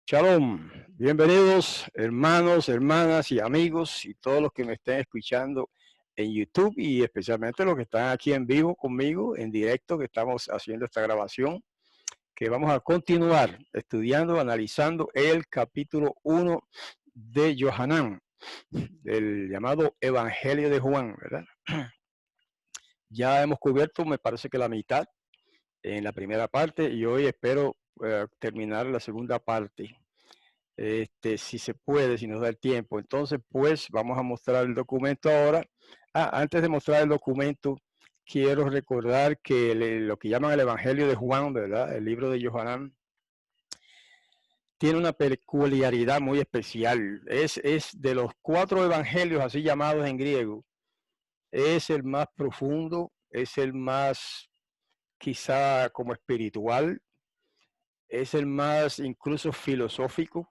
Shalom, bienvenidos hermanos, hermanas y amigos y todos los que me estén escuchando en YouTube y especialmente los que están aquí en vivo conmigo, en directo, que estamos haciendo esta grabación, que vamos a continuar estudiando, analizando el capítulo 1 de Johanán, del llamado Evangelio de Juan, ¿verdad? Ya hemos cubierto, me parece que la mitad en la primera parte y hoy espero terminar la segunda parte. Si se puede, si nos da el tiempo. Entonces, pues vamos a mostrar el documento ahora. Antes de mostrar el documento, quiero recordar que lo que llaman el Evangelio de Juan, ¿verdad? El libro de Johanán, tiene una peculiaridad muy especial. Es de los 4 evangelios así llamados en griego, es el más profundo, es el más quizá como espiritual, es el más incluso filosófico,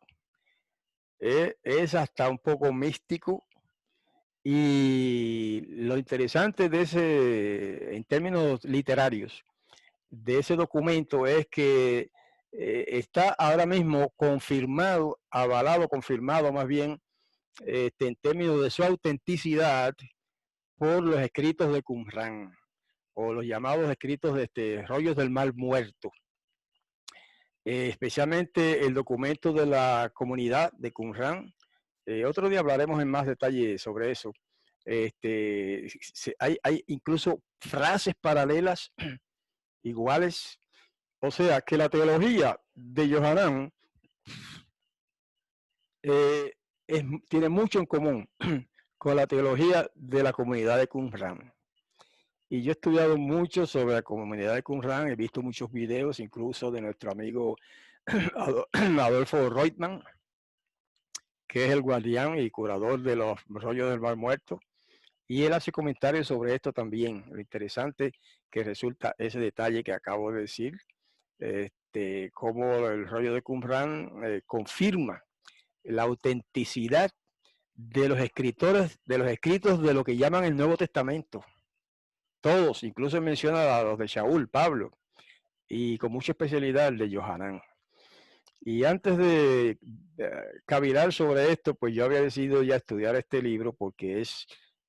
es hasta un poco místico. Y lo interesante de ese, en términos literarios, de ese documento es que está ahora mismo confirmado, avalado, confirmado más bien, en términos de su autenticidad por los escritos de Qumran, o los llamados escritos de rollos del Mar Muerto. Especialmente el documento de la comunidad de Qumran. Otro día hablaremos en más detalle sobre eso. Hay incluso frases paralelas iguales. O sea, que la teología de Johanán eh, tiene mucho en común con la teología de la comunidad de Qumran. Y yo he estudiado mucho sobre la comunidad de Qumran, he visto muchos videos, incluso de nuestro amigo Adolfo Reutemann, que es el guardián y curador de los rollos del Mar Muerto. Y él hace comentarios sobre esto también. Lo interesante que resulta ese detalle que acabo de decir, cómo el rollo de Qumran confirma la autenticidad de los escritores, de los escritos de lo que llaman el Nuevo Testamento. Todos, incluso menciona a los de Shaul, Pablo, y con mucha especialidad el de Johanán. Y antes de cavilar sobre esto, pues yo había decidido ya estudiar este libro porque es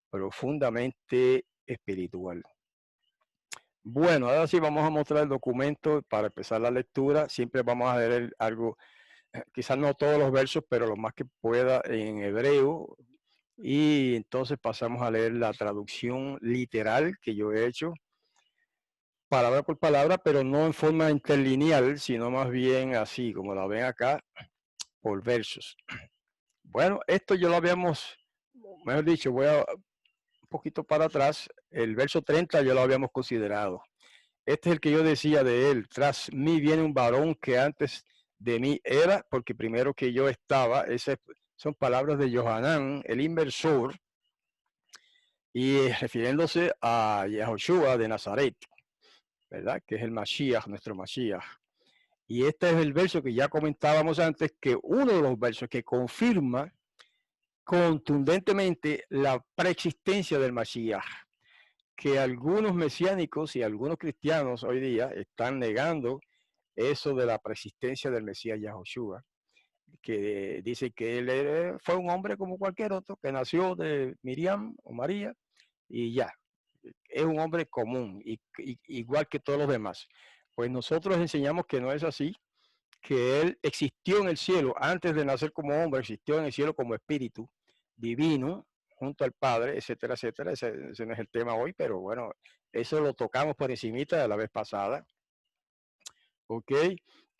profundamente espiritual. Bueno, ahora sí vamos a mostrar el documento para empezar la lectura. Siempre vamos a leer algo, quizás no todos los versos, pero lo más que pueda en hebreo. Y entonces pasamos a leer la traducción literal que yo he hecho, palabra por palabra, pero no en forma interlineal, sino más bien así, como la ven acá, por versos. Bueno, esto yo lo habíamos, mejor dicho, voy a un poquito para atrás, el verso 30 ya lo habíamos considerado. Este es el que yo decía de él, tras mí viene un varón que antes de mí era, porque primero que yo estaba, esas son palabras de Johanán, el inversor, y refiriéndose a Yahoshua de Nazaret, ¿verdad? Que es el Mashiach, nuestro Mashiach. Y este es el verso que ya comentábamos antes, que uno de los versos que confirma contundentemente la preexistencia del Mashiach, que algunos mesiánicos y algunos cristianos hoy día están negando eso de la preexistencia del Mesías Yahoshua, que dice que él fue un hombre como cualquier otro, que nació de Miriam o María y ya, es un hombre común, igual que todos los demás. Pues nosotros enseñamos que no es así, que él existió en el cielo antes de nacer como hombre, existió en el cielo como espíritu divino junto al Padre, etcétera, etcétera. Ese no es el tema hoy, pero bueno, eso lo tocamos por encimita de la vez pasada. ¿Ok?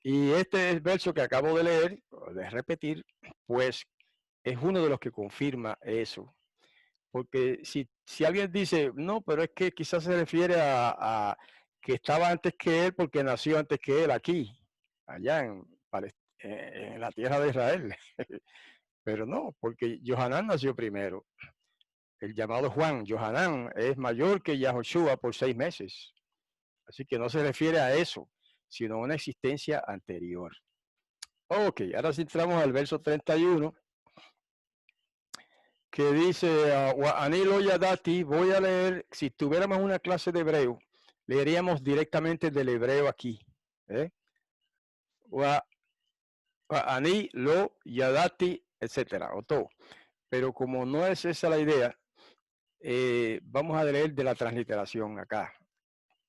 Y este es el verso que acabo de leer, de repetir, pues es uno de los que confirma eso. Porque si alguien dice, no, pero es que quizás se refiere a que estaba antes que él porque nació antes que él aquí, allá en la tierra de Israel. Pero no, porque Johanán nació primero. El llamado Juan, Johanán, es mayor que Yahoshua por 6 meses. Así que no se refiere a eso, sino a una existencia anterior. Ok, ahora sí entramos al verso 31, que dice, Anilo Yadati, voy a leer, si tuviéramos una clase de hebreo, leeríamos directamente del hebreo aquí. Ani, Lo, Yadati, etcétera, o todo. Pero como no es esa la idea, vamos a leer de la transliteración acá,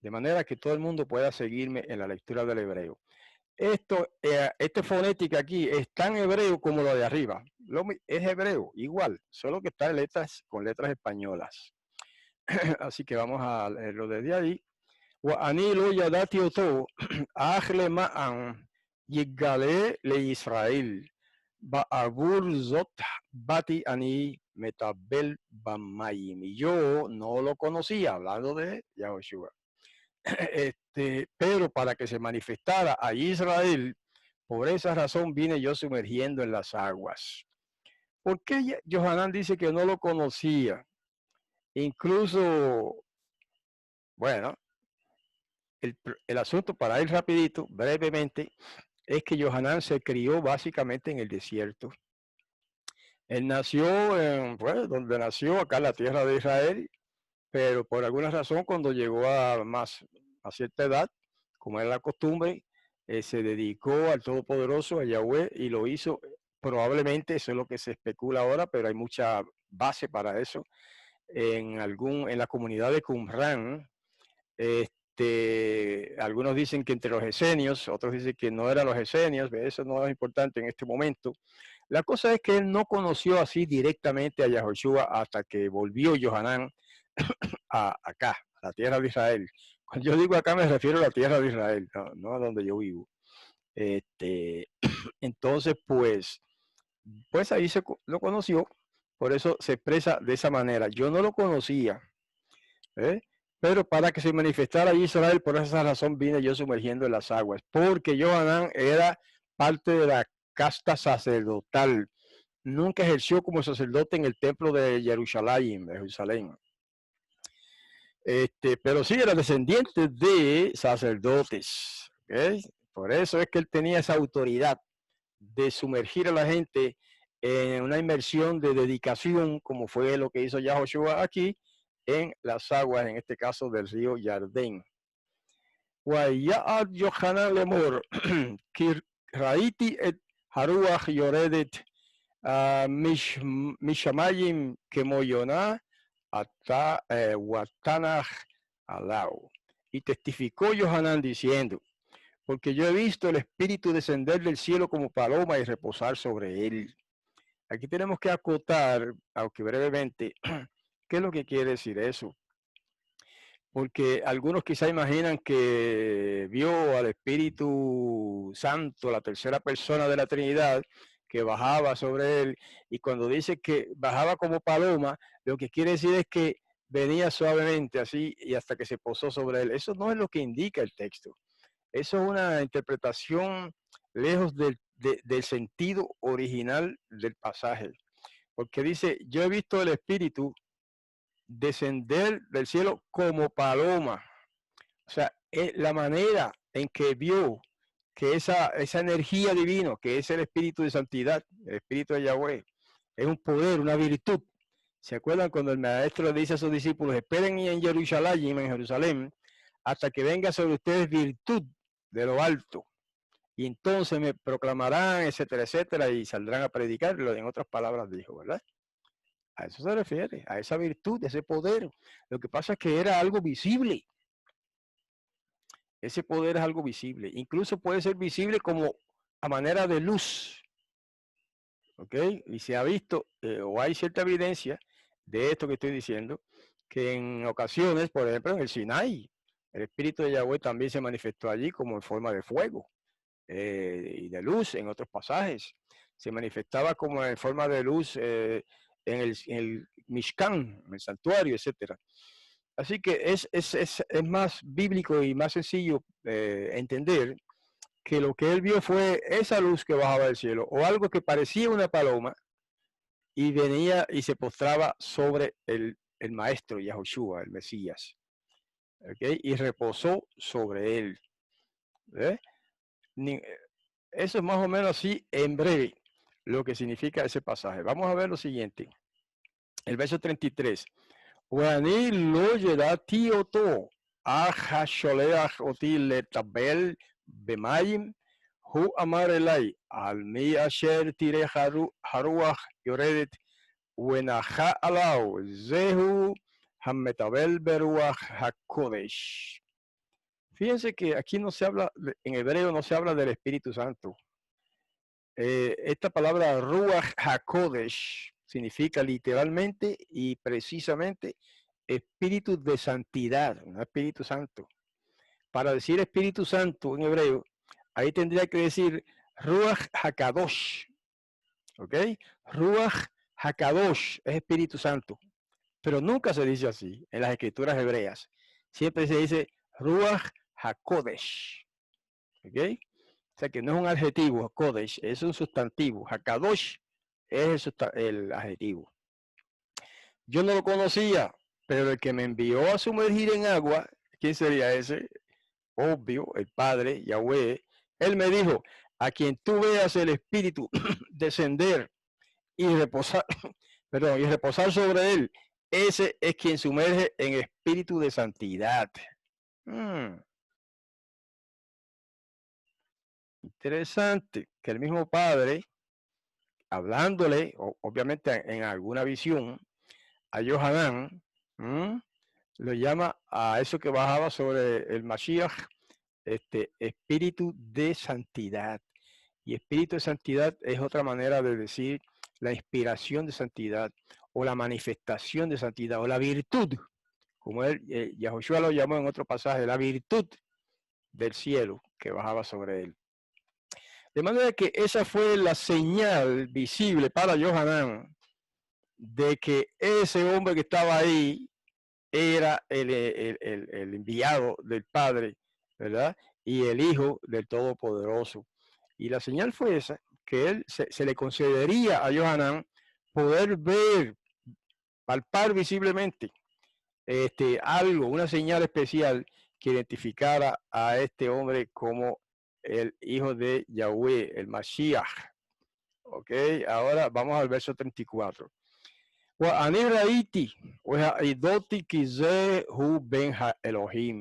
de manera que todo el mundo pueda seguirme en la lectura del hebreo. Este fonética aquí es tan hebreo como lo de arriba. Es hebreo, igual, solo que está en letras con letras españolas. Así que vamos a leerlo desde ahí. Ani lo yadati oto, ajle ma'an, yigale le Israel, ba'avur zot bati ani metabel bamayim. Y yo no lo conocía, hablando de Yahoshua. Pero para que se manifestara a Israel, por esa razón vine yo sumergiendo en las aguas. ¿Por qué Johanán dice que no lo conocía? Incluso, bueno, el asunto para ir rapidito, brevemente, es que Johanán se crió básicamente en el desierto. Él nació en, pues, donde nació, acá en la tierra de Israel, pero por alguna razón cuando llegó a cierta edad, como era la costumbre, se dedicó al Todopoderoso, a Yahweh, y lo hizo probablemente, eso es lo que se especula ahora, pero hay mucha base para eso, en la comunidad de Qumran. Algunos dicen que entre los esenios, otros dicen que no eran los esenios, eso no es importante en este momento. La cosa es que él no conoció así directamente a Yahoshua hasta que volvió Johanán acá, a la tierra de Israel. Cuando yo digo acá me refiero a la tierra de Israel, no a donde yo vivo. Entonces, pues ahí lo conoció, por eso se expresa de esa manera. Yo no lo conocía, pero para que se manifestara Israel, por esa razón vine yo sumergiendo en las aguas, porque Johanán era parte de la casta sacerdotal. Nunca ejerció como sacerdote en el templo de Jerusalén, pero sí era descendiente de sacerdotes. ¿Okay? Por eso es que él tenía esa autoridad de sumergir a la gente en una inmersión de dedicación, como fue lo que hizo Yahoshua aquí, en las aguas, en este caso del río Jardín. Guayat Yohanan Lemor, Raiti et Haruach Yoredet, Mishamayim Kemoyona, Watanach Alao. Y testificó Yohanan diciendo, porque yo he visto el Espíritu descender del cielo como paloma y reposar sobre él. Aquí tenemos que acotar, aunque brevemente, qué es lo que quiere decir eso. Porque algunos quizá imaginan que vio al Espíritu Santo, la tercera persona de la Trinidad, que bajaba sobre él, y cuando dice que bajaba como paloma, lo que quiere decir es que venía suavemente así y hasta que se posó sobre él. Eso no es lo que indica el texto. Eso es una interpretación lejos del sentido original del pasaje. Porque dice, yo he visto el Espíritu descender del cielo como paloma. O sea, es la manera en que vio que esa energía divina, que es el Espíritu de santidad, el Espíritu de Yahweh, es un poder, una virtud. ¿Se acuerdan cuando el maestro le dice a sus discípulos, esperen en Jerusalén, hasta que venga sobre ustedes virtud de lo alto? Y entonces me proclamarán, etcétera, etcétera, y saldrán a predicarlo, en otras palabras dijo, ¿verdad? A eso se refiere, a esa virtud, a ese poder. Lo que pasa es que era algo visible. Ese poder es algo visible. Incluso puede ser visible como a manera de luz. ¿Ok? Y se ha visto, o hay cierta evidencia de esto que estoy diciendo, que en ocasiones, por ejemplo, en el Sinai, el Espíritu de Yahweh también se manifestó allí como en forma de fuego y de luz en otros pasajes. Se manifestaba como en forma de luz en el Mishkan, en el santuario, etcétera. Así que es más bíblico y más sencillo entender que lo que él vio fue esa luz que bajaba del cielo, o algo que parecía una paloma, y venía y se postraba sobre el maestro Yahoshua, el Mesías. ¿Okay? Y reposó sobre él. Eso es más o menos así en breve lo que significa ese pasaje. Vamos a ver lo siguiente. El verso 33. Wani lo yedati oto, ahasholeach oti letabel bemayim, hu amar elai al mi asher tire haruach yoredet wenaha alau zehu hametabel beruach hakodesh. Fíjense que aquí no se habla, en hebreo no se habla del Espíritu Santo. Esta palabra Ruach HaKodesh significa literalmente y precisamente espíritu de santidad, no Espíritu Santo. Para decir Espíritu Santo en hebreo, ahí tendría que decir Ruach HaKadosh. ¿Ok? Ruach HaKadosh es Espíritu Santo. Pero nunca se dice así en las escrituras hebreas. Siempre se dice Ruach HaKodesh. ¿Ok? O sea que no es un adjetivo, Kodesh, es un sustantivo. Hakadosh es el adjetivo. Yo no lo conocía, pero el que me envió a sumergir en agua, ¿quién sería ese? Obvio, el Padre, Yahweh. Él me dijo, a quien tú veas el Espíritu descender y reposar, perdón, y reposar sobre él, ese es quien sumerge en espíritu de santidad. Interesante que el mismo Padre, hablándole, obviamente en alguna visión, a Yohanan, lo llama a eso que bajaba sobre el Mashiach, espíritu de santidad. Y espíritu de santidad es otra manera de decir la inspiración de santidad, o la manifestación de santidad, o la virtud, como Yahushua lo llamó en otro pasaje, la virtud del cielo que bajaba sobre él. De manera que esa fue la señal visible para Yohanan de que ese hombre que estaba ahí era el enviado del Padre, ¿verdad? Y el Hijo del Todopoderoso. Y la señal fue esa, que él se le concedería a Yohanan poder ver, palpar visiblemente algo, una señal especial que identificara a este hombre como el hijo de Yahweh, el Mashiach. Ok, ahora vamos al verso 34.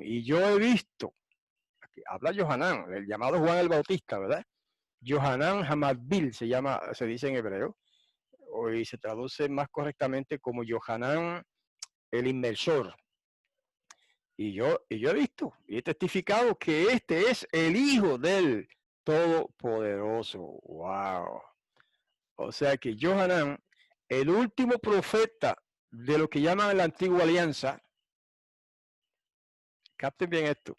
Y yo he visto, aquí habla Yohanan, el llamado Juan el Bautista, ¿verdad? Yohanan Hamadbil se dice en hebreo, y se traduce más correctamente como Yohanan el inmersor. Y yo he visto y he testificado que este es el Hijo del Todopoderoso. ¡Wow! O sea que Yohanan, el último profeta de lo que llaman la antigua alianza, capten bien esto,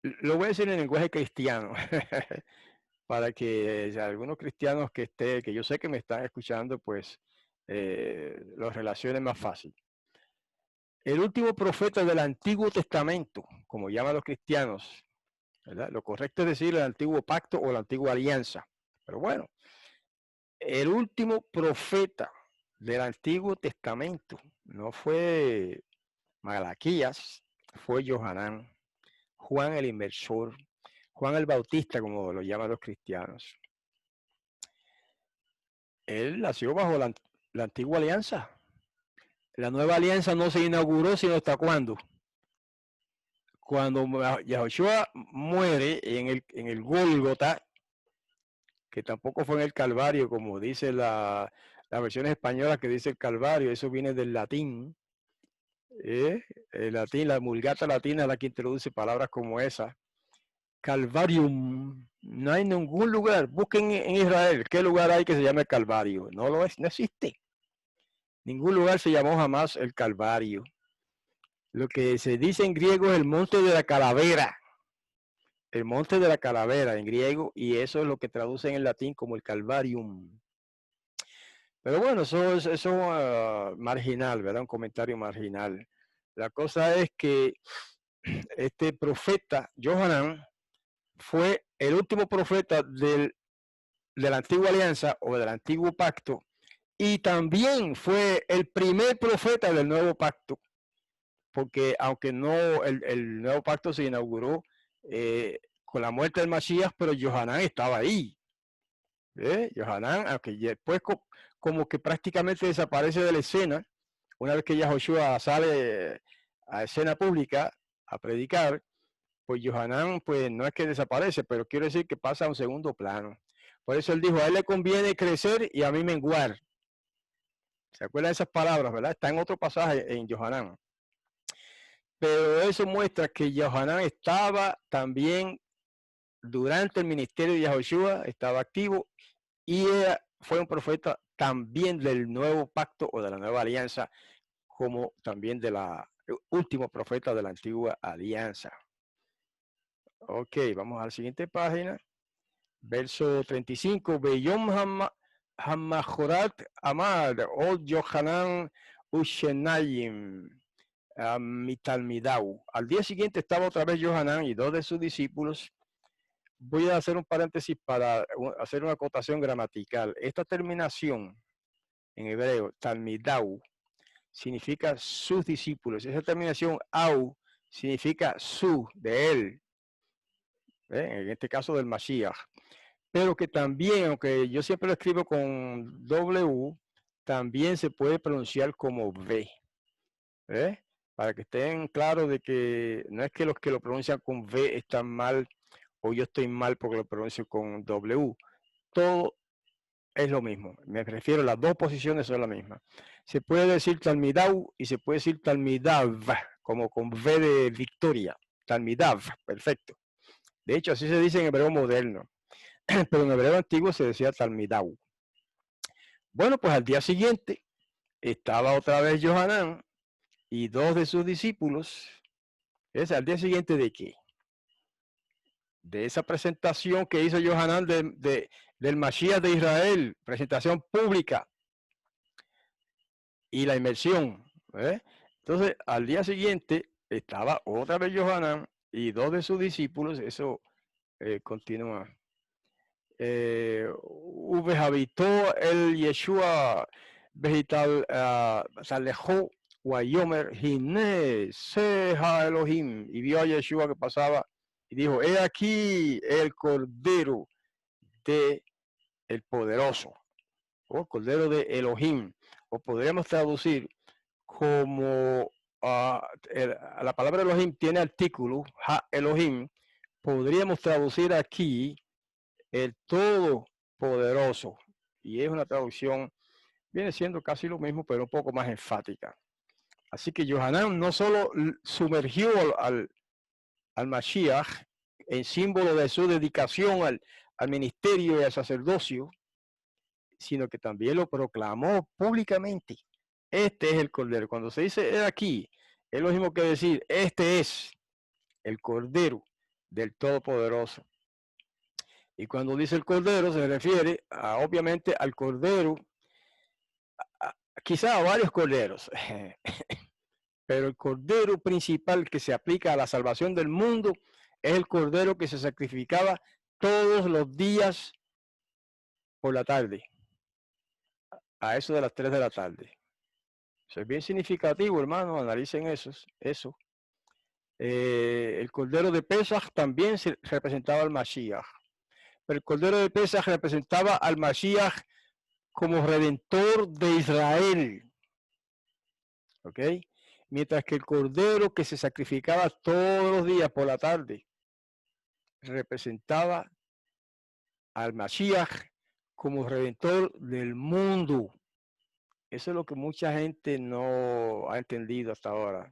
lo voy a decir en lenguaje cristiano, para que algunos cristianos que yo sé que me están escuchando, pues lo relacionen más fácil. El último profeta del Antiguo Testamento, como llaman los cristianos, ¿verdad? Lo correcto es decir el antiguo pacto o la antigua alianza. Pero bueno, el último profeta del Antiguo Testamento no fue Malaquías, fue Yohanan, Juan el Inmersor, Juan el Bautista, como lo llaman los cristianos. Él nació bajo la antigua alianza. La nueva alianza no se inauguró sino hasta cuándo. Cuando Yahushua muere en el Gólgota, que tampoco fue en el Calvario, como dice la versión española que dice el Calvario, eso viene del latín. El latín, la Vulgata latina es la que introduce palabras como esa. Calvarium, no hay ningún lugar, busquen en Israel, ¿qué lugar hay que se llame Calvario? No lo es, no existe. Ningún lugar se llamó jamás el Calvario. Lo que se dice en griego es el monte de la calavera. El monte de la calavera en griego, y eso es lo que traducen en latín como el Calvarium. Pero bueno, eso es marginal, ¿verdad? Un comentario marginal. La cosa es que este profeta, Yohanan, fue el último profeta de la antigua alianza o del antiguo pacto, y también fue el primer profeta del nuevo pacto, porque aunque no, el nuevo pacto se inauguró con la muerte del Masías, pero Yohanan estaba ahí. Yohanan, aunque después como que prácticamente desaparece de la escena, una vez que Yahushua sale a escena pública a predicar, pues Johanán, pues no es que desaparece, pero quiero decir que pasa a un segundo plano. Por eso él dijo, a él le conviene crecer y a mí menguar. ¿Se acuerdan de esas palabras, verdad? Está en otro pasaje en Johanán. Pero eso muestra que Johanán estaba también durante el ministerio de Yahoshua, estaba activo y fue un profeta también del nuevo pacto o de la nueva alianza, como también de la último profeta de la antigua alianza. Ok, vamos a la siguiente página. Verso 35. Beyom Hamajorat Amad, Od Yohanan Ushenayim, Mitalmidau. Al día siguiente estaba otra vez Johanán y dos de sus discípulos. Voy a hacer un paréntesis para hacer una acotación gramatical. Esta terminación en hebreo, Talmidau, significa sus discípulos. Esa terminación, au, significa su, de él. En este caso del Mashiach. Pero que también, aunque yo siempre lo escribo con W, también se puede pronunciar como V. Para que estén claros de que no es que los que lo pronuncian con V están mal o yo estoy mal porque lo pronuncio con W. Todo es lo mismo. Me refiero, las dos posiciones son la misma. Se puede decir Talmidau y se puede decir Talmidav, como con V de victoria. Talmidav, perfecto. De hecho, así se dice en hebreo moderno. Pero en hebreo antiguo se decía Talmidau. Bueno, pues al día siguiente estaba otra vez Johanán y dos de sus discípulos. ¿Es al día siguiente de qué? De esa presentación que hizo Johanán del Mashiach de Israel, presentación pública y la inmersión. Entonces, al día siguiente estaba otra vez Johanán y dos de sus discípulos, eso continúa. Habitó el Yeshua vegetal se alejó Wayomer Hine Seja Elohim y vio a Yeshua que pasaba y dijo, he aquí el Cordero de el Poderoso, o Cordero de Elohim, o podríamos traducir como la palabra Elohim tiene artículo, Ha Elohim, podríamos traducir aquí el Todopoderoso, y es una traducción, viene siendo casi lo mismo, pero un poco más enfática. Así que Johanán no solo sumergió al Mashiach en símbolo de su dedicación al ministerio y al sacerdocio, sino que también lo proclamó públicamente. Este es el Cordero. Cuando se dice aquí, es lo mismo que decir, este es el Cordero del Todopoderoso. Y cuando dice el Cordero se refiere obviamente al Cordero, quizá a varios corderos, pero el Cordero principal que se aplica a la salvación del mundo es el Cordero que se sacrificaba todos los días por la tarde, a eso de las 3 de la tarde. Eso es bien significativo, hermano, analicen eso. El Cordero de Pesach también se representaba al Mashiach, pero el Cordero de Pesach representaba al Mashiach como redentor de Israel, ¿ok? Mientras que el Cordero que se sacrificaba todos los días por la tarde representaba al Mashiach como redentor del mundo. Eso es lo que mucha gente no ha entendido hasta ahora.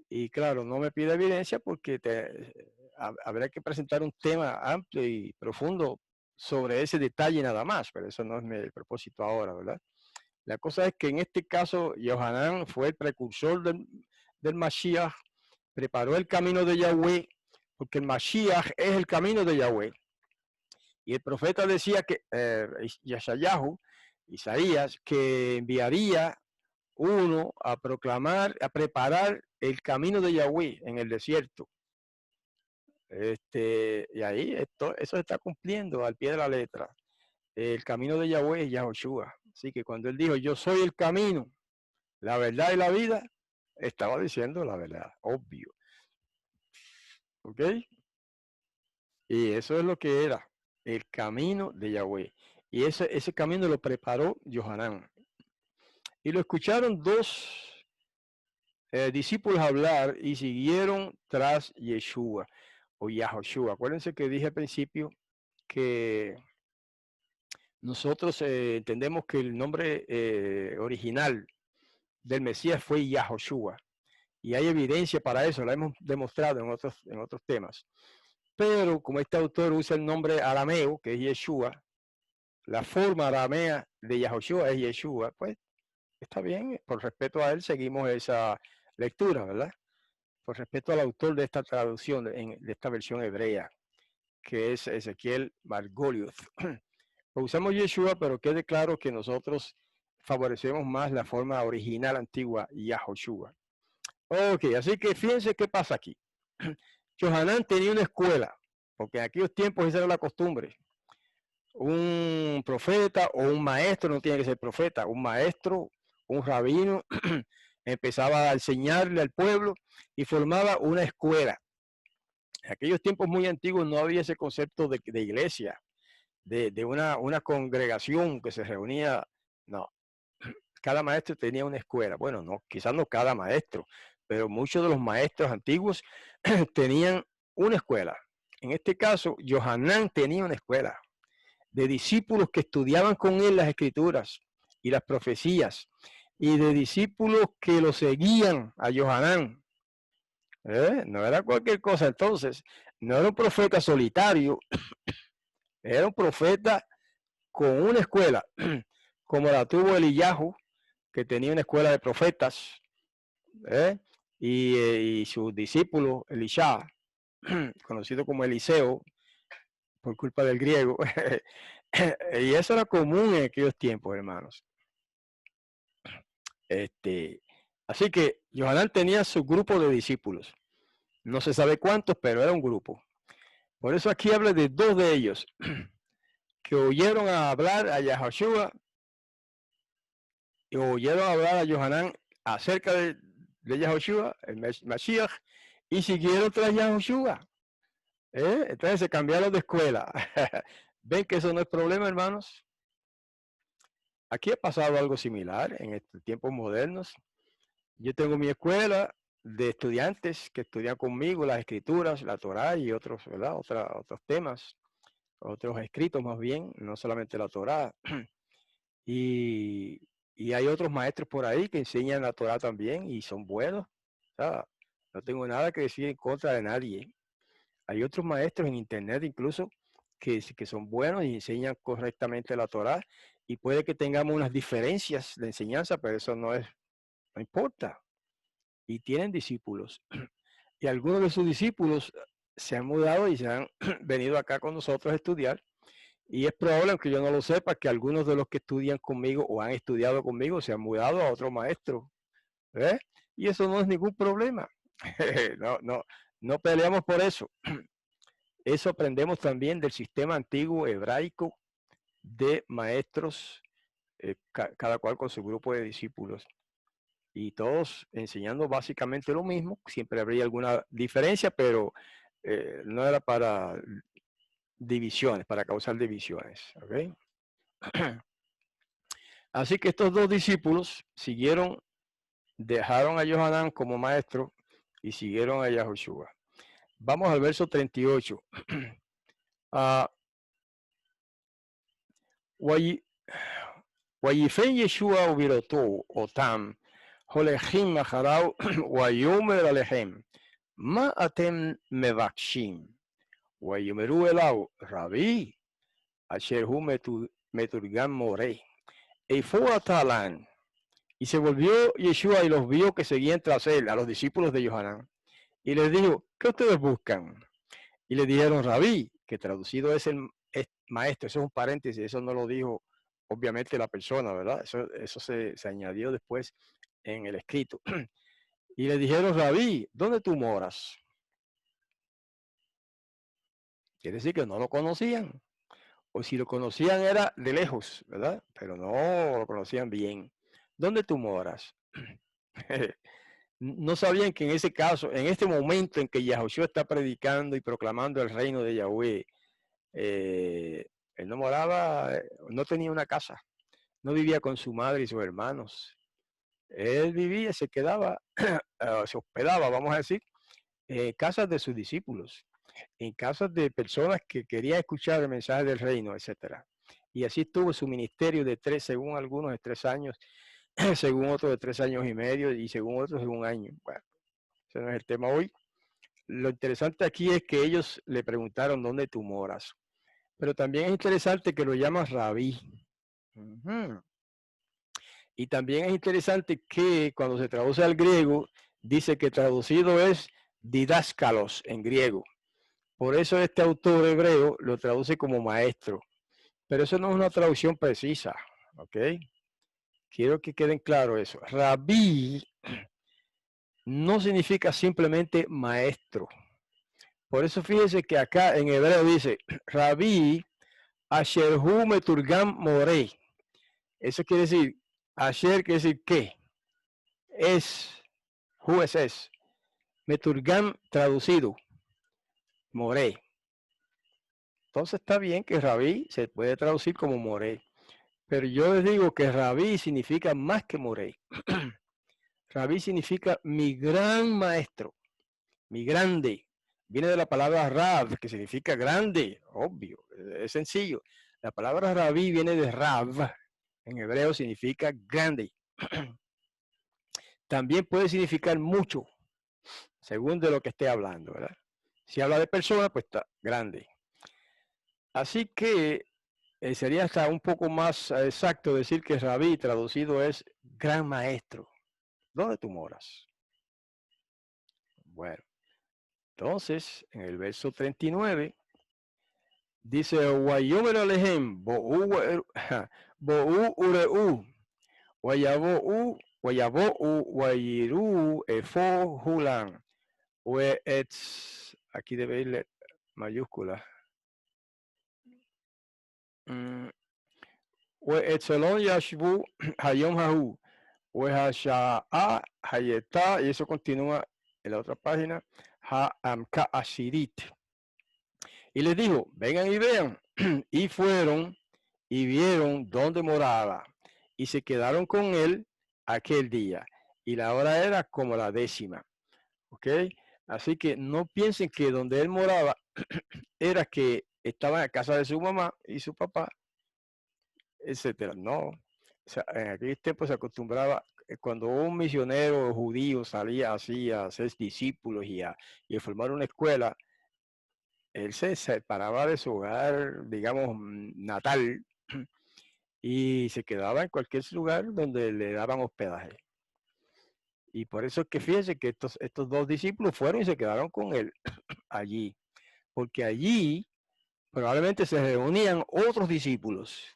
Y claro, no me pide evidencia porque habrá que presentar un tema amplio y profundo sobre ese detalle nada más, pero eso no es mi propósito ahora, ¿verdad? La cosa es que en este caso, Johanán fue el precursor del Mashiach, preparó el camino de Yahweh, porque el Mashiach es el camino de Yahweh. Y el profeta decía que, Yeshayahu, Isaías, que enviaría uno a proclamar, a preparar el camino de Yahweh en el desierto. Y ahí eso se está cumpliendo al pie de la letra. El camino de Yahweh es Yahoshua. Así que cuando él dijo, yo soy el camino, la verdad y la vida, estaba diciendo la verdad, obvio. ¿Ok? Y eso es lo que era el camino de Yahweh. Y ese camino lo preparó Johanán. Y lo escucharon dos discípulos hablar y siguieron tras Yeshua o Yahoshua. Acuérdense que dije al principio que nosotros entendemos que el nombre original del Mesías fue Yahoshua. Y hay evidencia para eso, lo hemos demostrado en otros temas. Pero como este autor usa el nombre arameo, que es Yeshua, la forma aramea de Yahoshua es Yeshua, pues está bien, por respeto a él seguimos esa lectura, ¿verdad? Por respeto al autor de esta traducción, de esta versión hebrea, que es Ezequiel Margoliouth. Pues usamos Yeshua, pero quede claro que nosotros favorecemos más la forma original antigua, Yahoshua. Ok, así que fíjense qué pasa aquí. Johanán tenía una escuela, porque en aquellos tiempos esa era la costumbre. Un profeta o un maestro, no tiene que ser profeta, un maestro, un rabino, empezaba a enseñarle al pueblo y formaba una escuela. En aquellos tiempos muy antiguos no había ese concepto de iglesia, de una congregación que se reunía. No, cada maestro tenía una escuela. Bueno, no, quizás no cada maestro, pero muchos de los maestros antiguos tenían una escuela. En este caso, Johanán tenía una escuela de discípulos que estudiaban con él las escrituras y las profecías, y de discípulos que lo seguían a Johanán. No era cualquier cosa entonces, no era un profeta solitario, era un profeta con una escuela, como la tuvo Eliyahu, que tenía una escuela de profetas, ¿eh? Y su discípulo Elisha, conocido como Eliseo, por culpa del griego, y eso era común en aquellos tiempos, hermanos. Así que Johanán tenía su grupo de discípulos. No se sabe cuántos, pero era un grupo. Por eso aquí habla de dos de ellos que oyeron a hablar a Yahoshua y oyeron hablar a Johanán acerca de Yahoshua, el Mashiach, y siguieron tras Yahoshua. Entonces se cambiaron de escuela. ¿Ven que eso no es problema, hermanos? Aquí ha pasado algo similar en estos tiempos modernos. Yo tengo mi escuela de estudiantes que estudian conmigo las escrituras, la Torá y otros, ¿verdad? Otros temas, otros escritos más bien, no solamente la Torá. Y, y hay otros maestros por ahí que enseñan la Torá también y son buenos. O sea, no tengo nada que decir en contra de nadie. Hay otros maestros en internet incluso que son buenos y enseñan correctamente la Torá y puede que tengamos unas diferencias de enseñanza, pero eso no importa. Y tienen discípulos. Y algunos de sus discípulos se han mudado y se han venido acá con nosotros a estudiar. Y es probable, aunque yo no lo sepa, que algunos de los que estudian conmigo o han estudiado conmigo se han mudado a otro maestro. ¿Eh? Y eso no es ningún problema. no, no, no peleamos por eso. Eso aprendemos también del sistema antiguo hebraico de maestros, cada cual con su grupo de discípulos. Y todos enseñando básicamente lo mismo. Siempre habría alguna diferencia, pero no era para divisiones, para causar divisiones. ¿Okay? Así que estos dos discípulos dejaron a Johanán como maestro y siguieron a Yahoshua. Vamos al verso 38. ויפן ישוע ובירתו אותם הולכים אחריו ויאמר עליהם מה אתם מבקשים? ויאמרו אליו רבי אשר הוא מתורגם מורה איפה אתה לן? Y se volvió Yeshua y los vio que seguían tras él, a los discípulos de Johanán, y les dijo, ¿qué ustedes buscan? Y le dijeron, Rabí, que traducido es maestro, eso es un paréntesis, eso no lo dijo obviamente la persona, ¿verdad? Eso se añadió después en el escrito. Y le dijeron, Rabí, ¿dónde tú moras? Quiere decir que no lo conocían. O si lo conocían era de lejos, ¿verdad? Pero no lo conocían bien. ¿Dónde tú moras? No sabían que en ese caso, en este momento en que Yahoshua está predicando y proclamando el reino de Yahweh, él no moraba, no tenía una casa, no vivía con su madre y sus hermanos. Él vivía, se quedaba, se hospedaba, vamos a decir, en casas de sus discípulos, en casas de personas que querían escuchar el mensaje del reino, etcétera. Y así tuvo su ministerio de 3, según algunos, de 3 años, según otros de 3 años y medio, y según otros de 1 año. Bueno, ese no es el tema hoy. Lo interesante aquí es que ellos le preguntaron dónde tú moras. Pero también es interesante que lo llaman rabí. Ujú. Y también es interesante que cuando se traduce al griego, dice que traducido es didáscalos en griego. Por eso este autor hebreo lo traduce como maestro. Pero eso no es una traducción precisa, ¿ok? Quiero que queden claro eso. Rabí no significa simplemente maestro. Por eso fíjese que acá en hebreo dice, Rabí Asherhu Meturgam Morei. Eso quiere decir, Asher quiere decir que es, who es, Meturgam traducido, Morei. Entonces está bien que Rabí se puede traducir como Morei. Pero yo les digo que Rabí significa más que Morei. Rabí significa mi gran maestro, mi grande. Viene de la palabra Rab, que significa grande, obvio, es sencillo. La palabra Rabí viene de Rab, en hebreo significa grande. También puede significar mucho, según de lo que esté hablando, ¿verdad? Si habla de persona, pues está grande. Así que sería hasta un poco más exacto decir que Rabí traducido es gran maestro. ¿Dónde tú moras? Bueno, entonces en el verso 39 dice, Wayomer Alejem, Bo'u Ureu, Wayabo Wayiru Efo Hulan, aquí debe irle mayúscula. Etzelon Yashbu Hayom Hahu, Wehasha'a Hayeta, y eso continúa en la otra página, Ha'amka Ashirit. Y les dijo, vengan y vean. Y fueron y vieron dónde moraba. Y se quedaron con él aquel día. Y la hora era como la 10ª. ¿Ok? Así que no piensen que donde él moraba era que estaba en la casa de su mamá y su papá, etcétera. No. O sea, en aquel tiempo se acostumbraba, cuando un misionero judío salía así a ser discípulos y a formar una escuela, él se separaba de su hogar, digamos, natal, y se quedaba en cualquier lugar donde le daban hospedaje. Y por eso es que fíjense que estos dos discípulos fueron y se quedaron con él allí, porque allí probablemente se reunían otros discípulos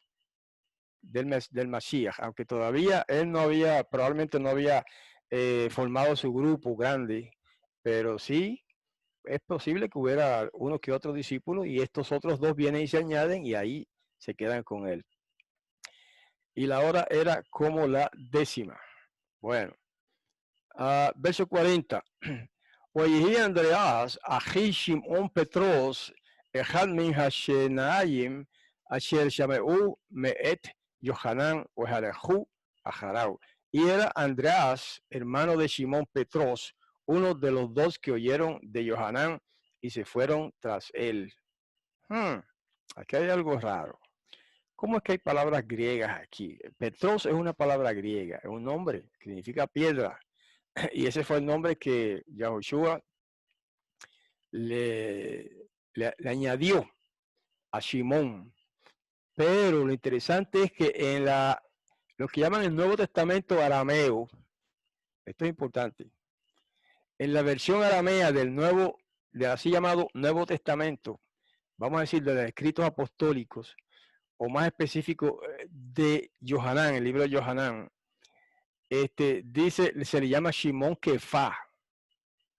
del Mashiach, aunque todavía él no había, probablemente no había formado su grupo grande, pero sí es posible que hubiera uno que otro discípulo y estos otros dos vienen y se añaden y ahí se quedan con él. Y la hora era como la 10ª. Bueno, verso 40. ויהי אנדריאס אחי שמעון פטרוס אחד מן השניים אשר שמעו מאת יוחנן והלכו אחריו. Y era Andreas, hermano de Simón Petros, uno de los dos que oyeron de Yohanan y se fueron tras él. Aquí hay algo raro. ¿Cómo es que hay palabras griegas aquí? Petros es una palabra griega, es un nombre que significa piedra. Y ese fue el nombre que Yahushua le añadió a Simón. Pero lo interesante es que en lo que llaman el Nuevo Testamento arameo, esto es importante, en la versión aramea del así llamado Nuevo Testamento, vamos a decir de los escritos apostólicos, o más específico de Yohanan, el libro de Yohanan, dice, se le llama Shimon Kefa.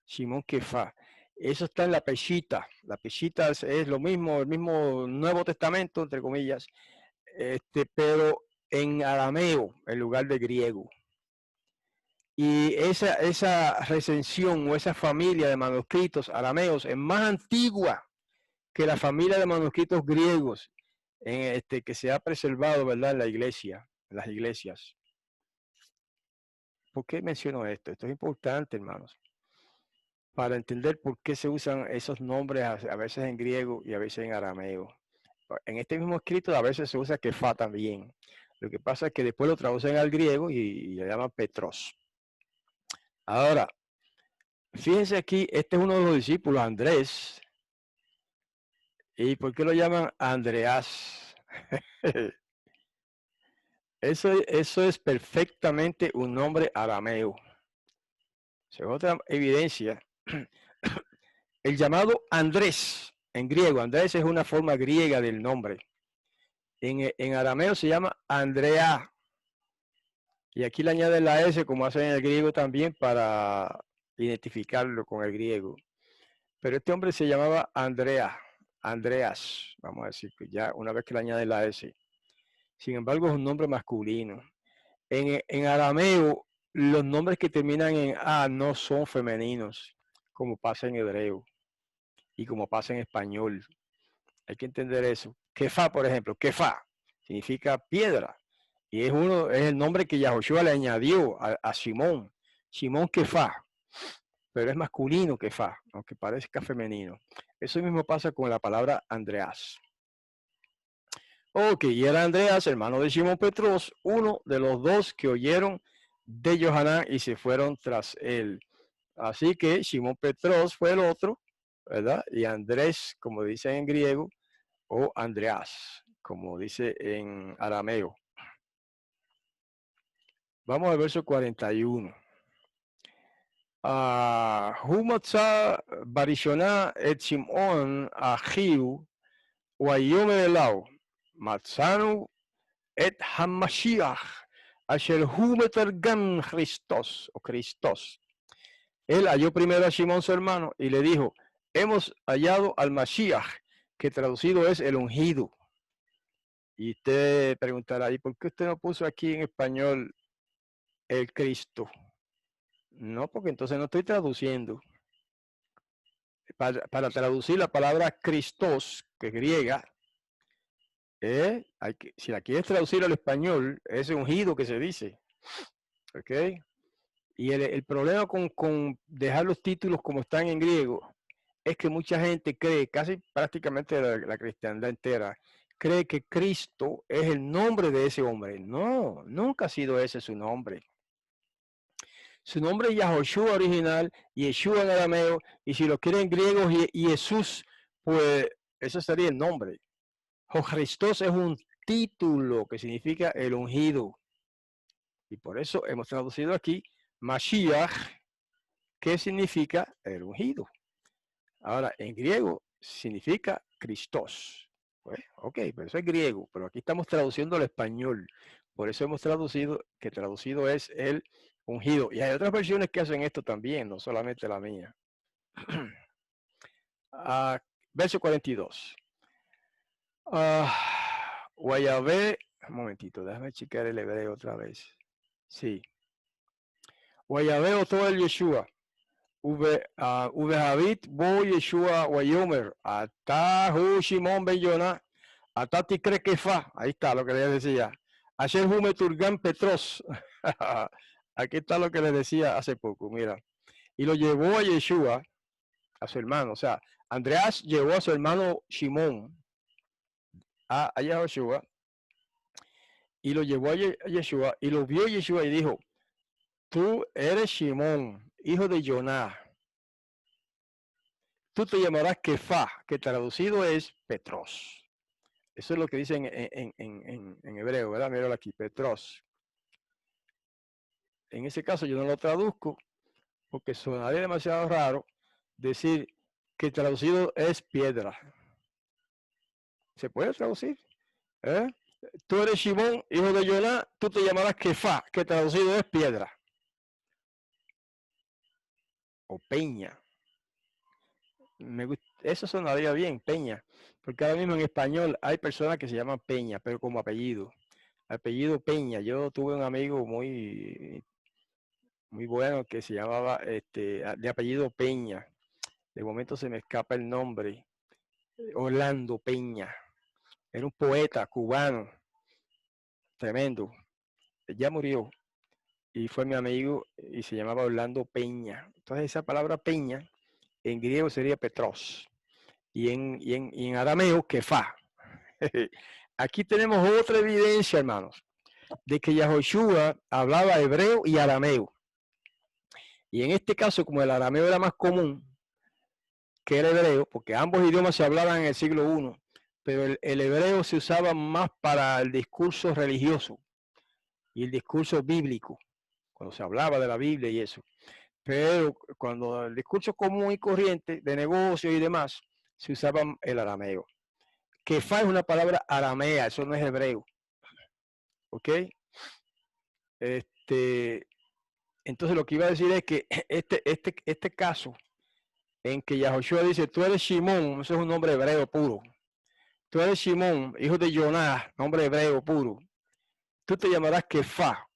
Shimon Kefa. Eso está en la Peshita. La Peshita es lo mismo, el mismo Nuevo Testamento, entre comillas, pero en arameo, en lugar de griego. Y esa recensión o esa familia de manuscritos arameos es más antigua que la familia de manuscritos griegos que se ha preservado, ¿verdad?, en la iglesia, en las iglesias. ¿Por qué menciono esto? Esto es importante, hermanos, para entender por qué se usan esos nombres a veces en griego y a veces en arameo. En este mismo escrito a veces se usa Kefá también. Lo que pasa es que después lo traducen al griego y le llaman Petros. Ahora, fíjense aquí, este es uno de los discípulos, Andrés. ¿Y por qué lo llaman Andreas? Eso es perfectamente un nombre arameo. Según otra evidencia, el llamado Andrés, en griego, Andrés es una forma griega del nombre. En arameo se llama Andrea. Y aquí le añaden la S como hacen en el griego también para identificarlo con el griego. Pero este hombre se llamaba Andreas, vamos a decir, que ya una vez que le añaden la S. Sin embargo, es un nombre masculino. En arameo, los nombres que terminan en A no son femeninos, como pasa en hebreo y como pasa en español. Hay que entender eso. Kefa, por ejemplo, Kefa significa piedra. Y es el nombre que Yahoshua le añadió a Simón. Simón Kefa, pero es masculino Kefa, aunque parezca femenino. Eso mismo pasa con la palabra Andreas. Ok, y era Andreas, hermano de Simón Petros, uno de los dos que oyeron de Johanán y se fueron tras él. Así que Simón Petros fue el otro, ¿verdad? Y Andrés, como dicen en griego, o Andreas, como dice en arameo. Vamos al verso 41. Humatza Barishona et Simón Ahiu, Wayomer Elau, Matzanu et Hamashiach, Asher Humetergan Christos, o Christos. Él halló primero a Simón su hermano y le dijo, hemos hallado al Mashiach, que traducido es el ungido. Y usted preguntará, ¿y por qué usted no puso aquí en español el Cristo? No, porque entonces no estoy traduciendo. Para traducir la palabra Christos, que es griega, si la quieres traducir al español, es ungido que se dice. ¿Ok? Y el problema con dejar los títulos como están en griego es que mucha gente cree, casi prácticamente la cristiandad entera, cree que Cristo es el nombre de ese hombre. No, nunca ha sido ese su nombre. Su nombre es Yahoshua original, Yeshua en arameo, y si lo quieren griegos, Jesús, pues ese sería el nombre. Christos es un título que significa el ungido. Y por eso hemos traducido aquí Mashiach, que significa el ungido. Ahora, en griego significa Christos. Pues, ok, pero eso es griego, pero aquí estamos traduciendo al español. Por eso hemos traducido, que traducido es el ungido. Y hay otras versiones que hacen esto también, no solamente la mía. Verso 42. Guayabé, un momentito, déjame checar el hebreo otra vez. Sí. Guayabé todo el Yeshua. Ubehavit bo Yeshua Wayomer. Atahu Shimon Ben Yonah. Atati Krekefa. Ahí está lo que le decía. Asher Hume Turgan Petros. Aquí está lo que le decía hace poco, mira. Y lo llevó a Yeshua, a su hermano. O sea, Andreas llevó a su hermano Shimon a Yeshua. Y lo llevó a Yeshua. Y lo vio Yeshua y dijo, tú eres Shimon, hijo de Jonah. Tú te llamarás Kefa, que traducido es Petros. Eso es lo que dicen en hebreo, ¿verdad? Míralo aquí, Petros. En ese caso yo no lo traduzco porque sonaría demasiado raro decir que traducido es piedra. ¿Se puede traducir? ¿Eh? Tú eres Shimón, hijo de Jonah, tú te llamarás Kefa, que traducido es piedra. O peña. Eso sonaría bien, Peña, porque ahora mismo en español hay personas que se llaman Peña, pero como apellido Peña. Yo tuve un amigo muy bueno que se llamaba de apellido Peña. De momento se me escapa el nombre. Orlando Peña. Era un poeta cubano, tremendo. Ya murió. y fue mi amigo y se llamaba Orlando Peña. Entonces esa palabra Peña en griego sería Petros y en arameo Kefá. Aquí tenemos otra evidencia, hermanos, de que Yahoshua hablaba hebreo y arameo. Y en este caso, como el arameo era más común que el hebreo, porque ambos idiomas se hablaban en el siglo I, pero el hebreo se usaba más para el discurso religioso y el discurso bíblico, cuando se hablaba de la Biblia y eso. Pero cuando el discurso común y corriente de negocios y demás, se usaba el arameo. Kefá es una palabra aramea, eso no es hebreo. ¿Ok? Entonces lo que iba a decir es que este caso en que Yahoshua dice, tú eres Shimón, eso es un nombre hebreo puro. Tú eres Shimón, hijo de Jonás, nombre hebreo puro. Tú te llamarás Kefá.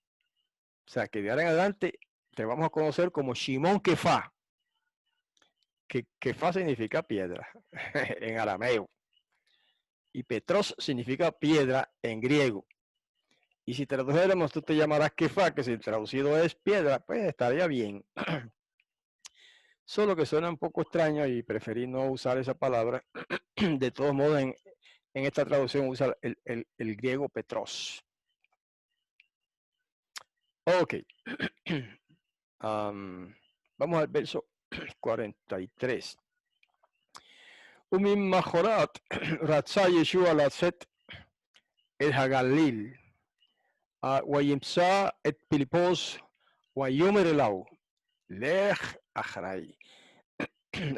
O sea, que de ahora en adelante te vamos a conocer como Shimón Kefá. Kefá significa piedra en arameo. Y Petros significa piedra en griego. Y si tradujéramos, tú te llamarás Kefá, que si traducido es piedra, pues estaría bien. Solo que suena un poco extraño y preferí no usar esa palabra. De todos modos, en esta traducción usa el griego Petros. Ok. Vamos al verso 43. Umim majorat ratzah Yeshua lacet el Hagalil. Wayimsa et Pilipos Wayomer elau. Lech achrai.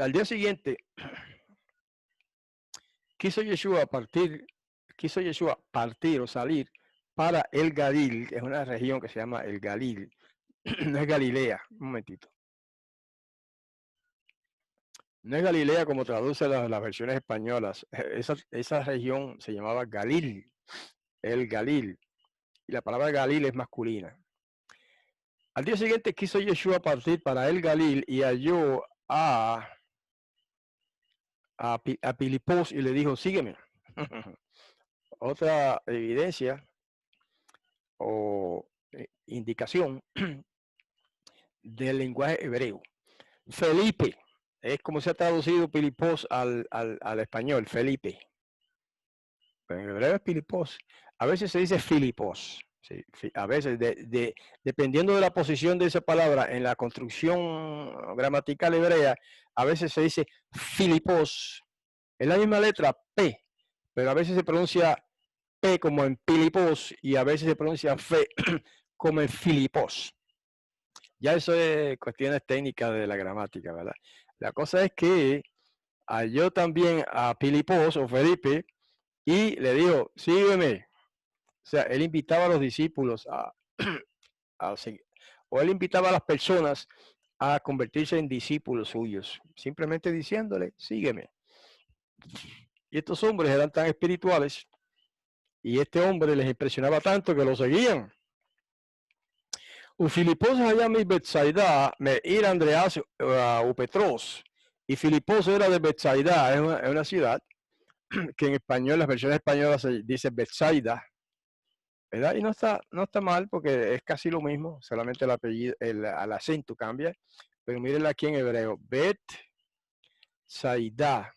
Al día siguiente, quiso Yeshua partir o salir para el Galil, que es una región que se llama el Galil. No es Galilea, un momentito. No es Galilea como traduce las versiones españolas. Esa región se llamaba Galil, el Galil. Y la palabra Galil es masculina. Al día siguiente quiso Yeshua partir para el Galil y halló a Pilipos y le dijo, sígueme. Otra evidencia o indicación del lenguaje hebreo. Felipe, es como se ha traducido Pilipos al español, Felipe. Pero en hebreo es Pilipos. A veces se dice Filipos. Sí, a veces, dependiendo de la posición de esa palabra en la construcción gramatical hebrea, a veces se dice Filipos. Es la misma letra P, pero a veces se pronuncia P como en Pilipos y a veces se pronuncia F como en Filipos. Ya eso es cuestiones técnicas de la gramática, ¿verdad? La cosa es que halló también a Pilipos o Felipe y le dijo, sígueme. O sea, él invitaba a los discípulos a seguir, o él invitaba a las personas a convertirse en discípulos suyos, simplemente diciéndole, sígueme. Y estos hombres eran tan espirituales y este hombre les impresionaba tanto que lo seguían. Filipos allá mi Betsaida, me ir Andreas u Petros. Y Filipos era de Betsaida, es una ciudad que en español, las versiones españolas se dice Betsaida, ¿verdad? Y no está mal porque es casi lo mismo, solamente el apellido, el acento cambia. Pero mírenla aquí en hebreo, Betsaida.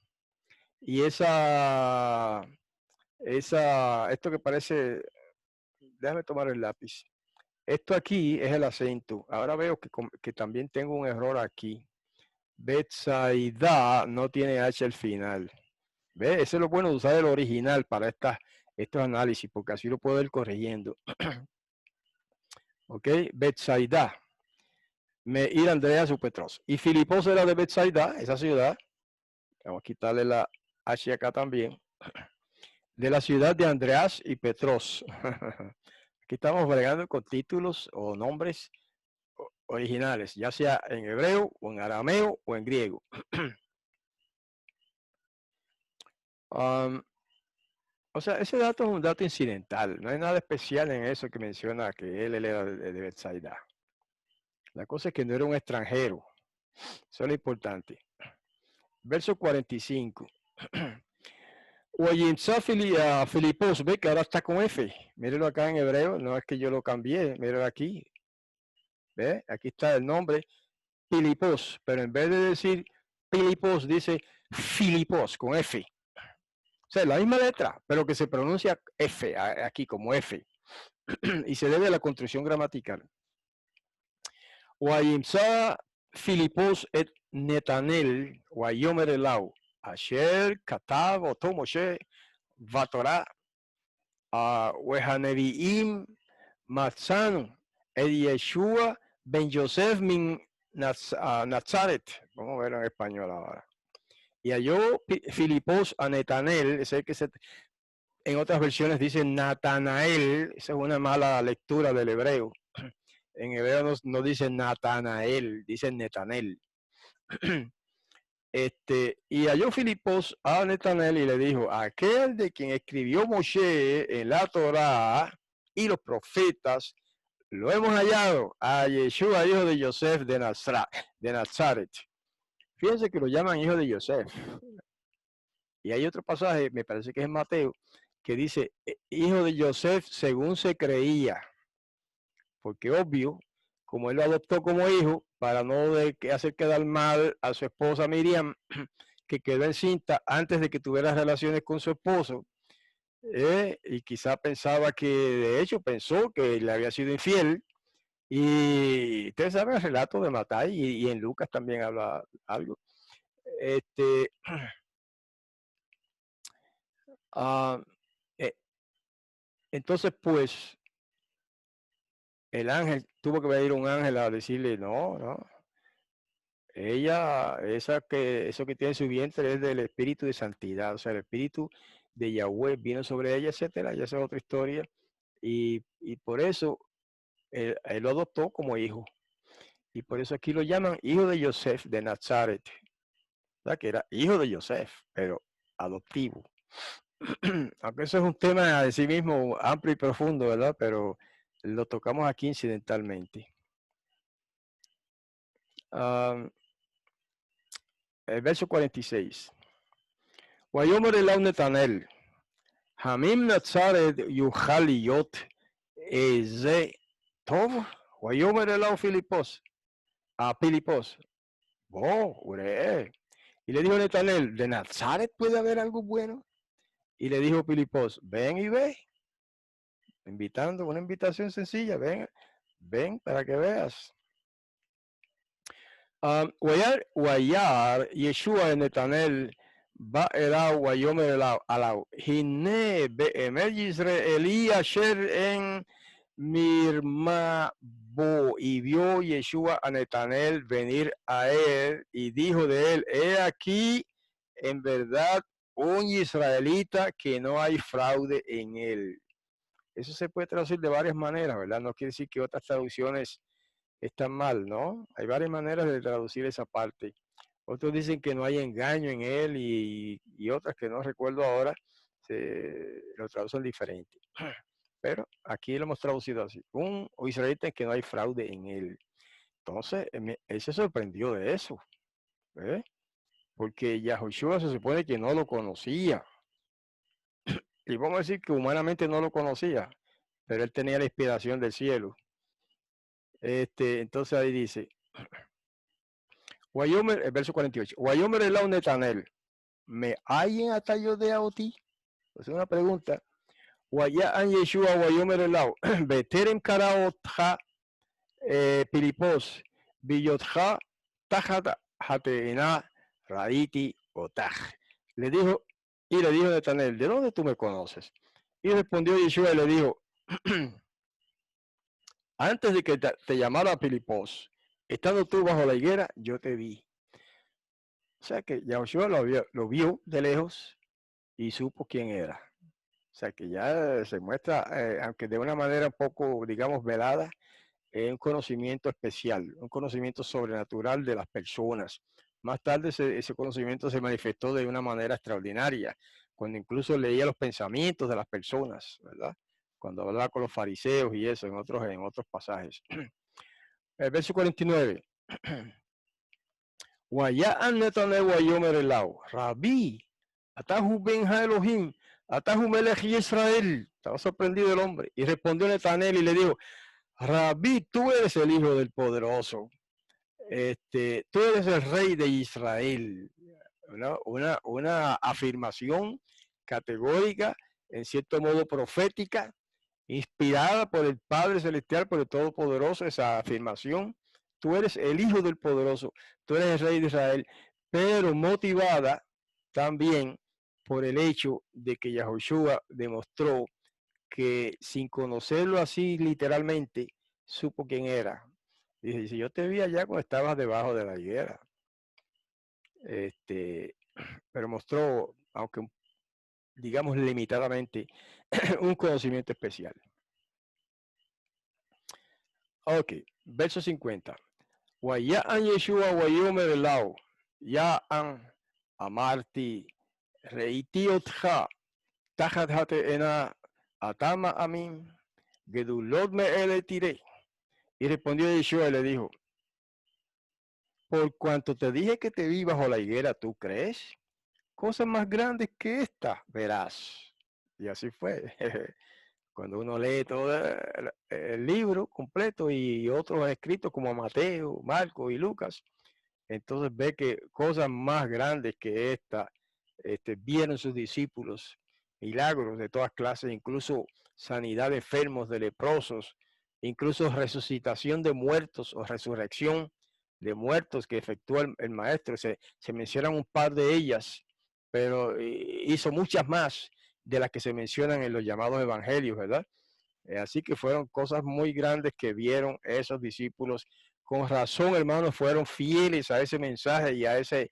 Y esto que parece, déjame tomar el lápiz. Esto aquí es el acento. Ahora veo que también tengo un error aquí. Betsaida no tiene H al final. ¿Ve? Eso es lo bueno de usar el original para estos análisis, porque así lo puedo ir corrigiendo. Ok, Betsaida. Me ir Andrea su Petros. Y Filipos era de Betsaida, esa ciudad. Vamos a quitarle la H acá también. De la ciudad de Andreas y Petros. Aquí estamos bregando con títulos o nombres originales, ya sea en hebreo o en arameo o en griego. O sea, ese dato es un dato incidental, no hay nada especial en eso que menciona que él era de Betsaida. La cosa es que no era un extranjero, eso es lo importante. Verso 45. Filipos, ve que ahora está con F. Mírenlo acá en hebreo, no es que yo lo cambié, mírenlo aquí. ¿Ve? Aquí está el nombre Pilipos, pero en vez de decir Pilipos dice Filipos con F. O sea, la misma letra, pero que se pronuncia F aquí como F. Y se debe a la construcción gramatical. Wayimsa Filipos et Netanel, Wayomer Elau, Asher, Katav, Oto Moshe, Vatorah, Wehaneviim, Matzanu, et Yeshua, Ben Yosef, min Nazaret. Vamos a ver en español ahora. Y halló Filipos a Netanel, ese que en otras versiones dice Natanael, esa es una mala lectura del hebreo. En hebreo no dice Natanael, dice Netanel. Y halló Filipos a Netanel y le dijo, aquel de quien escribió Moshe en la Torá y los profetas, lo hemos hallado, a Yeshua, hijo de Yosef de Nazaret. Fíjense que lo llaman hijo de Yosef. Y hay otro pasaje, me parece que es en Mateo, que dice, hijo de Yosef según se creía. Porque obvio, como él lo adoptó como hijo, para no hacer quedar mal a su esposa Miriam, que quedó encinta antes de que tuviera relaciones con su esposo, y quizá pensaba que, de hecho, pensó que le había sido infiel. Y ustedes saben el relato de Matay, y en Lucas también habla algo. Entonces, pues, el ángel, tuvo que venir un ángel a decirle, no, ella, eso que tiene en su vientre es del espíritu de santidad, o sea, el espíritu de Yahweh vino sobre ella, etcétera, ya esa es otra historia, y por eso él lo adoptó como hijo, y por eso aquí lo llaman hijo de Yosef de Nazaret, o sea, que era hijo de Yosef, pero adoptivo. Aunque eso es un tema de sí mismo amplio y profundo, ¿verdad? Pero lo tocamos aquí incidentalmente. El verso 46. Wayomer elau Netanel, Hamim Nazaret Yuchaliyot Eze Tov, Wayomer elau Filipos, a Filipos, y le dijo Netanel, ¿de Nazaret puede haber algo bueno? Y le dijo Filipos, ven y ve, invitando, una invitación sencilla, ven para que veas. Wayar Yeshua Netanel va era Wayomer alau Hine be'emer Yisraeli asher en Mirmabo, y vio Yeshua a Netanel venir a él y dijo de él, he aquí en verdad un israelita que no hay fraude en él. Eso se puede traducir de varias maneras, ¿verdad? No quiere decir que otras traducciones están mal, ¿no? Hay varias maneras de traducir esa parte. Otros dicen que no hay engaño en él y otras que no recuerdo ahora, lo traducen diferente. Pero aquí lo hemos traducido así. Un israelita en que no hay fraude en él. Entonces, él se sorprendió de eso. ¿Eh? Porque Yahushua se supone que no lo conocía. Y vamos a decir que humanamente no lo conocía, pero él tenía la inspiración del cielo. Entonces ahí dice, Wayomer, el verso 48, Wayomer elau Netanel, ¿me hay en atallo de Aoti? Es una pregunta. Wayaan Yeshua Wayomer elau, Beterem karaotja Pilipos, Billotja Tajat Hateena Raditi Otaj. Le dijo Netanel, ¿de dónde tú me conoces? Y respondió Yeshua y le dijo, antes de que te llamara Pilipos, estando tú bajo la higuera, yo te vi. O sea que Yahushua lo vio de lejos y supo quién era. O sea que ya se muestra, aunque de una manera un poco, digamos, velada, un conocimiento especial, un conocimiento sobrenatural de las personas. Más tarde ese conocimiento se manifestó de una manera extraordinaria, cuando incluso leía los pensamientos de las personas, ¿verdad? Cuando hablaba con los fariseos y eso, en otros pasajes. El verso 49. Wayaan Netanel Wayomer elau, Rabí, Atahu Ben Elohim, Atahu Melech Israel. Estaba sorprendido el hombre. Y respondió Netanel y le dijo, Rabí, tú eres el Hijo del Poderoso. Tú eres el Rey de Israel. Una afirmación categórica, en cierto modo profética, inspirada por el Padre Celestial, por el Todopoderoso, esa afirmación. Tú eres el Hijo del Poderoso, tú eres el Rey de Israel, pero motivada también por el hecho de que Yahushua demostró que sin conocerlo así literalmente, supo quién era. Dice, si yo te vi allá cuando estabas debajo de la higuera, pero mostró, aunque digamos limitadamente, un conocimiento especial. Ok, verso 50. Wayaan Yeshua Wayomer Lao, Yaan Amarti, Reiti Otja, Tajat Hate Ena, Atama Amin, Gedulot Me Ele Tire. Y respondió Yeshua y le dijo, por cuanto te dije que te vi bajo la higuera, ¿tú crees? Cosas más grandes que esta verás. Y así fue. Cuando uno lee todo el libro completo y otros escritos como Mateo, Marcos y Lucas, entonces ve que cosas más grandes que esta vieron sus discípulos, milagros de todas clases, incluso sanidad de enfermos, de leprosos, incluso resucitación de muertos o resurrección de muertos que efectuó el maestro. Se mencionan un par de ellas, pero hizo muchas más de las que se mencionan en los llamados evangelios, ¿verdad? Así que fueron cosas muy grandes que vieron esos discípulos. Con razón, hermanos, fueron fieles a ese mensaje y a ese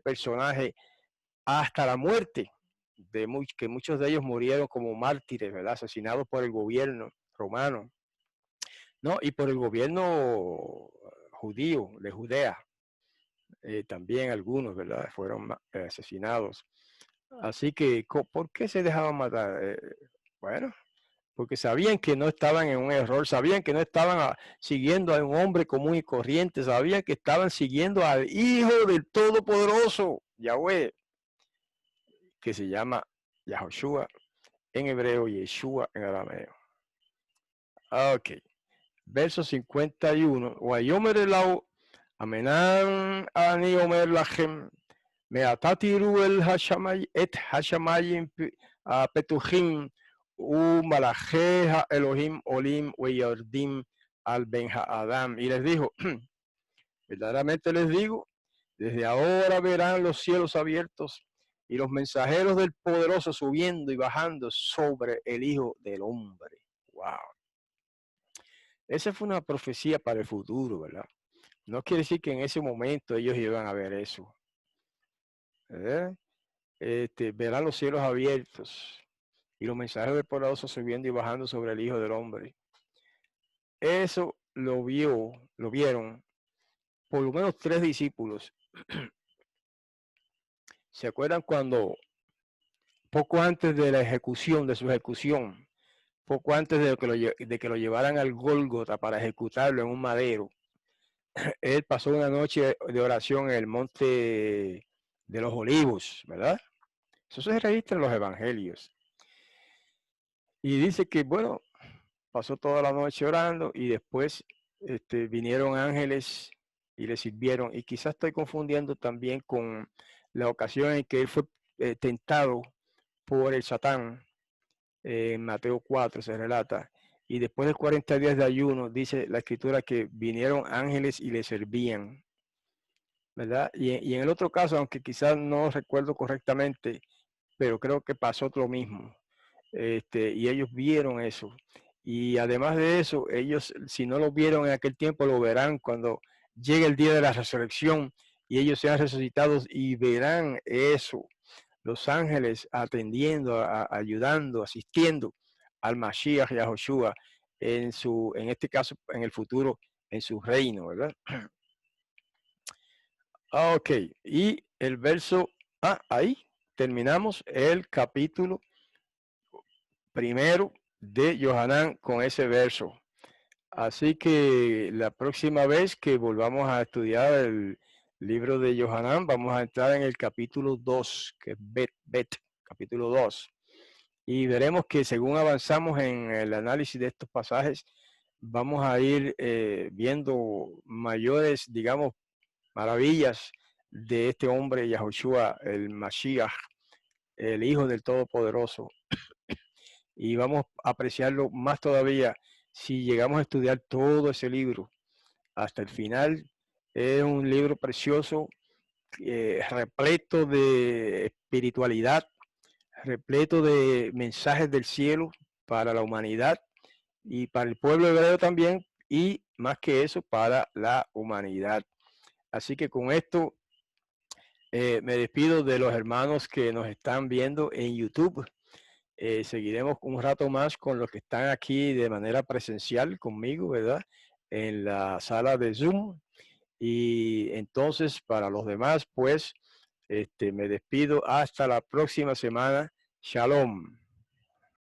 personaje hasta la muerte, que muchos de ellos murieron como mártires, ¿verdad? Asesinados por el gobierno romano, ¿no? Y por el gobierno judío de Judea. También algunos, ¿verdad? Fueron asesinados. Así que, ¿por qué se dejaban matar? Bueno, porque sabían que no estaban en un error, sabían que no estaban siguiendo a un hombre común y corriente, sabían que estaban siguiendo al Hijo del Todopoderoso, Yahweh, que se llama Yahoshua en hebreo y Yeshua en arameo. Ok, verso 51. Wayomer elau amenan ani omer lachem meatatiru el hashamay et hashamayim petuchim Malaje Elohim Olim Weyordim al Ben Adam. Y les dijo, verdaderamente les digo, desde ahora verán los cielos abiertos y los mensajeros del poderoso subiendo y bajando sobre el Hijo del Hombre. Wow. Esa fue una profecía para el futuro, ¿verdad? No quiere decir que en ese momento ellos iban a ver eso. Verán los cielos abiertos y los mensajeros del poderoso subiendo y bajando sobre el Hijo del Hombre. Eso lo vieron por lo menos 3 discípulos. ¿Se acuerdan cuando poco antes de la ejecución, de su ejecución, poco antes de que lo llevaran al Gólgota para ejecutarlo en un madero, él pasó una noche de oración en el monte de los Olivos, ¿verdad? Eso se registra en los evangelios. Y dice que, bueno, pasó toda la noche orando y después vinieron ángeles y le sirvieron. Y quizás estoy confundiendo también con la ocasión en que él fue tentado por el Satán. En Mateo 4 se relata. Y después de 40 días de ayuno, dice la escritura que vinieron ángeles y le servían, ¿verdad? Y en el otro caso, aunque quizás no recuerdo correctamente, pero creo que pasó lo mismo. Y ellos vieron eso. Y además de eso, ellos, si no lo vieron en aquel tiempo, lo verán cuando llegue el día de la resurrección y ellos sean resucitados y verán eso. Los ángeles atendiendo, ayudando, asistiendo al Mashiach y a Joshua en este caso, en el futuro, en su reino, ¿verdad? Ok, y el verso, ahí terminamos el capítulo primero de Yohanan con ese verso. Así que la próxima vez que volvamos a estudiar el libro de Yohanan, vamos a entrar en el capítulo 2, que es Bet, capítulo 2. Y veremos que según avanzamos en el análisis de estos pasajes, vamos a ir viendo mayores, digamos, maravillas de este hombre, Yahushua, el Mashiach, el Hijo del Todopoderoso. Y vamos a apreciarlo más todavía si llegamos a estudiar todo ese libro hasta el final. Es un libro precioso, repleto de espiritualidad, repleto de mensajes del cielo para la humanidad y para el pueblo hebreo también, y más que eso, para la humanidad. Así que con esto me despido de los hermanos que nos están viendo en YouTube. Seguiremos un rato más con los que están aquí de manera presencial conmigo, ¿verdad? En la sala de Zoom. Y entonces, para los demás, pues, me despido hasta la próxima semana. Shalom.